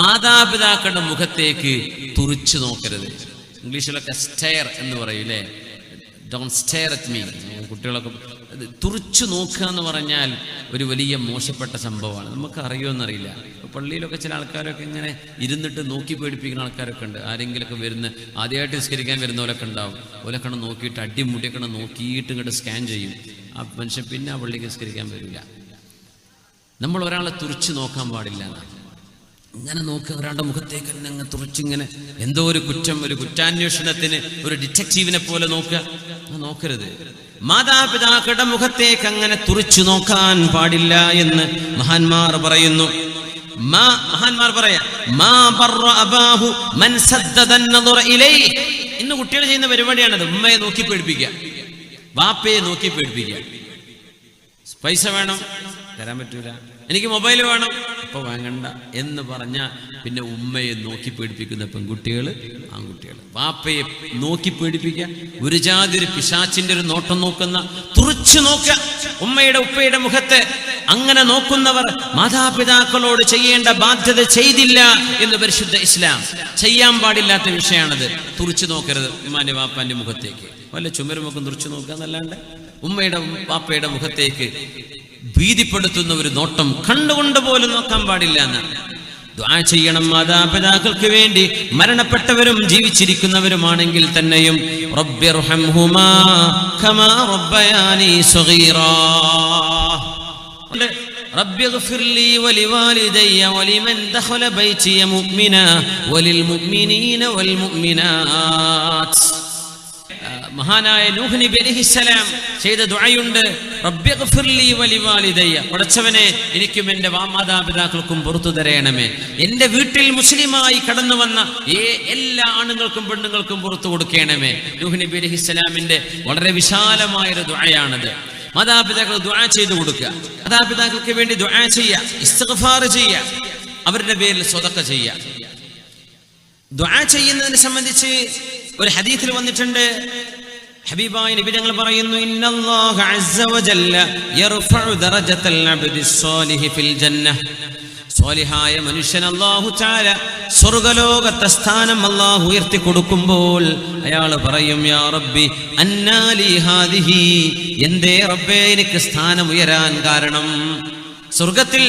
മാതാപിതാക്കളുടെ മുഖത്തേക്ക് തുറിച്ചു നോക്കരുത്. ഇംഗ്ലീഷിലൊക്കെ സ്റ്റെയർ എന്ന് പറയൂലേ, ഡോണ്ട് സ്റ്റെയർ അറ്റ് മീ. കുട്ടികളൊക്കെ തുറിച്ചു നോക്കുക എന്ന് പറഞ്ഞാൽ ഒരു വലിയ മോശപ്പെട്ട സംഭവമാണ്. നമുക്ക് അറിയുമെന്നറിയില്ല. പള്ളിയിലൊക്കെ ചില ആൾക്കാരൊക്കെ ഇങ്ങനെ ഇരുന്നിട്ട് നോക്കി പേടിപ്പിക്കുന്ന ആൾക്കാരൊക്കെ ഉണ്ട്. ആരെങ്കിലുമൊക്കെ വരുന്ന ആദ്യമായിട്ട് നിസ്കരിക്കാൻ വരുന്നവരൊക്കെ ഉണ്ടാവും. ഓലൊക്കെ നോക്കിയിട്ട് അടിമുടിയൊക്കെ നോക്കിയിട്ട് ഇങ്ങോട്ട് സ്കാൻ ചെയ്യും. ആ മനുഷ്യൻ പിന്നെ ആ പള്ളിക്ക് നിസ്കരിക്കാൻ വരില്ല. നമ്മൾ ഒരാളെ തുറിച്ചു നോക്കാൻ പാടില്ല. ഇങ്ങനെ നോക്കുക, ഒരാളുടെ മുഖത്തേക്ക് തന്നെ അങ്ങ് തുറിച്ചിങ്ങനെ എന്തോ ഒരു കുറ്റം, ഒരു കുറ്റാന്വേഷണത്തിന് ഒരു ഡിറ്റക്റ്റീവിനെ പോലെ നോക്കുക. നോക്കരുത്. മാതാപിതാക്കളുടെ മുഖത്തേക്ക് അങ്ങനെ തുറിച്ചു നോക്കാൻ പാടില്ല എന്ന് മഹാന്മാർ പറയുന്നു. മഹാന്മാർ പറയാ, ഇന്ന് കുട്ടികൾ ചെയ്യുന്ന പരിപാടിയാണത്. ഉമ്മയെ നോക്കി പേടിപ്പിക്കുക, വാപ്പയെ നോക്കി പേടിപ്പിക്കുക. പൈസ വേണം, തരാൻ പറ്റൂല. എനിക്ക് മൊബൈൽ വേണം, ഇപ്പൊ വാങ്ങണ്ട എന്ന് പറഞ്ഞ പിന്നെ ഉമ്മയെ നോക്കി പേടിപ്പിക്കുന്ന പെൺകുട്ടികൾ, ആൺകുട്ടികൾ. വാപ്പയെ നോക്കി പേടിപ്പിക്കുക, ഒരു ജാതി ഒരു പിശാച്ചിന്റെ ഒരു നോട്ടം നോക്കുന്ന, തുറിച്ചു നോക്കുക ഉമ്മയുടെ ഉപ്പയുടെ മുഖത്ത്. അങ്ങനെ നോക്കുന്നവർ മാതാപിതാക്കളോട് ചെയ്യേണ്ട ബാധ്യത ചെയ്തില്ല എന്ന് പരിശുദ്ധ ഇസ്ലാം. ചെയ്യാൻ പാടില്ലാത്ത വിഷയമാണത്. തുറിച്ചു നോക്കരുത് ഉമ്മാന്റെ വാപ്പാന്റെ മുഖത്തേക്ക്. വല്ല ചുമരുമൊക്കെ തുറിച്ചു നോക്കുക എന്നല്ലാണ്ട് ഉമ്മയുടെ വാപ്പയുടെ മുഖത്തേക്ക് ഭീതിപ്പെടുത്തുന്ന ഒരു നോട്ടം കണ്ടുകൊണ്ട് പോലും നോക്കാൻ പാടില്ല എന്നാണ്. ദുആ ചെയ്യണം മാതാപിതാക്കൾക്ക് വേണ്ടി, മരണപ്പെട്ടവരും ജീവിച്ചിരിക്കുന്നവരുമാണെങ്കിൽ തന്നെയും. റബ്ബിർഹംഹുമാ കമാ റബ്ബയാനി സഗീറാ. റബ്ബിഗ്ഫിർലി വലിവാലിദയ്യ വലിമൻ ദഖല ബൈതിയ മുഅ്മിനാ വലിൽ മുഅ്മിനീന വൽ മുഅ്മിനാത്ത്. മഹാനായ നൂഹ് നബി അലൈഹിസ്സലാം ചെയ്ത ദുആയുണ്ട്. റബ്ബിഗ്ഫിർലി വലിവാലിദയ്യ, പടച്ചവനെ എനിക്കും എൻ്റെ മാതാപിതാക്കൾക്കും പുറത്തു തരയണമേ. എൻ്റെ വീട്ടിൽ മുസ്ലിമായി കടന്നു വന്ന എല്ലാ ആണുങ്ങൾക്കും പെണ്ണുങ്ങൾക്കും പുറത്തു കൊടുക്കണമേ. നൂഹ് നബി അലൈഹിസ്സലാമിന്റെ വളരെ വിശാലമായൊരു ദുആയാണത്. മാതാപിതാക്കൾ ദുആ ചെയ്തു കൊടുക്കുക, മാതാപിതാക്കൾക്ക് വേണ്ടി ദുആ ചെയ്യുക, ഇസ്തിഗ്ഫാർ ചെയ്യുക, അവരുടെ പേരിൽ സ്വതക്ക ചെയ്യുക. ദുആ ചെയ്യുന്നതിനെ സംബന്ധിച്ച് ഒരു ഹദീസിൽ വന്നിട്ടുണ്ട്. ഹബീബായ നബി തങ്ങൾ പറയുന്നു, ഇന്നല്ലാഹ അസ്സ വജല്ല യർഫഉ ദറജതൽ അബ്ദി സ്വാലിഹി ഫിൽ ജന്നഹ്. സ്വാലിഹായ മനുഷ്യൻ അല്ലാഹു തആല സ്വർഗ്ഗലോകത്തെ സ്ഥാനം അല്ലാഹു ഉയർത്തി കൊടുക്കുമ്പോൾ അയാൾ പറയും, യാ റബ്ബി അന്നാലി ഹാദിഹി, എന്തേ റബ്ബേ എനിക്ക് സ്ഥാനം ഉയരാൻ കാരണം? സ്വർഗത്തിൽ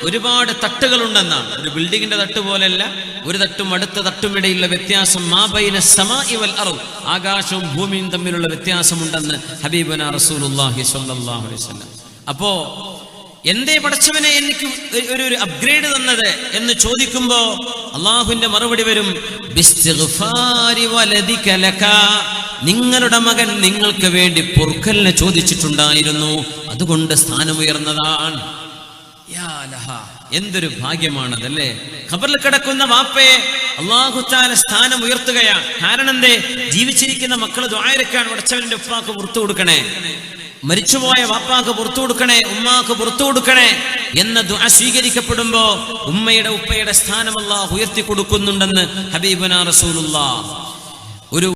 ഒരുപാട് തട്ടുകളുണ്ടെന്നാണ്. ഒരു ബിൽഡിങ്ങിന്റെ തട്ട് പോലെയല്ല, ഒരു തട്ടും അടുത്ത തട്ടും ഇടയിലുള്ള വ്യത്യാസം മാ ബൈന സമാഇ വൽ അർദ്, ആകാശവും ഭൂമിയും തമ്മിലുള്ള വ്യത്യാസമുണ്ടെന്ന് ഹബീബുനാ റസൂലുള്ളാഹി സ്വല്ലല്ലാഹു അലൈഹി വസല്ലം. അപ്പോ എന്തേ പടച്ചവനെ എനിക്ക് ഒരു അപ്ഗ്രേഡ് തന്നത് എന്ന് ചോദിക്കുമ്പോ അള്ളാഹുവിന്റെ മറുപടി വരും, ബിസ്തിഗ്ഫാരി വലദിക ലക, നിങ്ങളുടെ മകൻ നിങ്ങൾക്ക് വേണ്ടി പൊറുക്കലിനെ ചോദിച്ചിട്ടുണ്ടായിരുന്നു, അതുകൊണ്ട് സ്ഥാനമുയർന്നതാണ്. യാ ലഹ, എന്തൊരു ഭാഗ്യമാണതല്ലേ. ഖബറിൽ കിടക്കുന്ന വാപ്പയെ അല്ലാഹു തആല സ്ഥാനം ഉയർത്തുകയാണ്. കാരണം എന്തേ? ജീവിച്ചിരിക്കുന്ന മക്കൾ ദുആയിരക്കാൻ, പടച്ചവന്റെ ഉപ്പാക്ക് പുറത്തു കൊടുക്കണേ, മരിച്ചുപോയ വാപ്പാക്ക് പുറത്തു കൊടുക്കണേ, ഉമ്മാക്ക് പുറത്തു കൊടുക്കണേ എന്ന ദുആ സ്വീകരിക്കപ്പെടുമ്പോ ഉമ്മയുടെ ഉപ്പയുടെ സ്ഥാനം അല്ലാഹു ഉയർത്തി കൊടുക്കുന്നുണ്ടെന്ന് ഹബീബുനാ റസൂലുള്ളാഹ്. ഒരു